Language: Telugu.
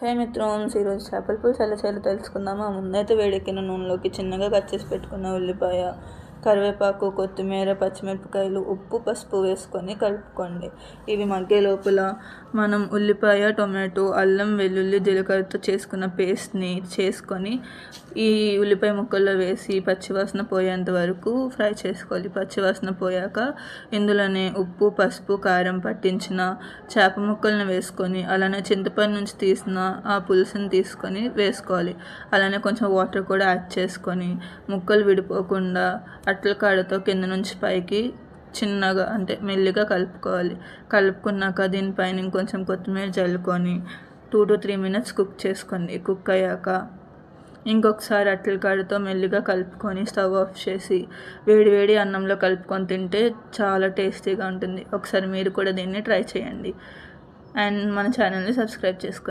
హే మిత్రన్స్, ఈరోజు చేపల పులుసు ఎలా చేయాలో తెలుసుకుందామా. ముందైతే వేడెక్కిన నూనెలోకి చిన్నగా కట్ చేసి పెట్టుకున్న ఉల్లిపాయ, కరివేపాకు, కొత్తిమీర, పచ్చిమిరపకాయలు, ఉప్పు, పసుపు వేసుకొని కలుపుకోండి. ఇవి మగ్గే లోపల మనం ఉల్లిపాయ, టొమాటో, అల్లం, వెల్లుల్లి, జీలకర్రతో చేసుకున్న పేస్ట్ని చేసుకొని ఈ ఉల్లిపాయ ముక్కల్లో వేసి పచ్చివాసన పోయేంత వరకు ఫ్రై చేసుకోవాలి. పచ్చివాసన పోయాక ఇందులోనే ఉప్పు, పసుపు, కారం పట్టించిన చేప ముక్కలను వేసుకొని అలానే చింతపండు నుంచి తీసిన ఆ పులుసుని తీసుకొని వేసుకోవాలి. అలానే కొంచెం వాటర్ కూడా యాడ్ చేసుకొని ముక్కలు విడిపోకుండా అట్ల కాడతో కింద నుంచి పైకి చిన్నగా అంటే మెల్లిగా కలుపుకోవాలి. కలుపుకున్నాక దీనిపైన ఇంకొంచెం కొత్తిమీర చల్లుకొని 2 to 3 minutes కుక్ చేసుకోండి. కుక్ అయ్యాక ఇంకొకసారి అట్ల కాడతో మెల్లిగా కలుపుకొని స్టవ్ ఆఫ్ చేసి వేడి అన్నంలో కలుపుకొని తింటే చాలా టేస్టీగా ఉంటుంది. ఒకసారి మీరు కూడా దీన్ని ట్రై చేయండి అండ్ మన ఛానల్ని సబ్స్క్రైబ్ చేసుకోండి.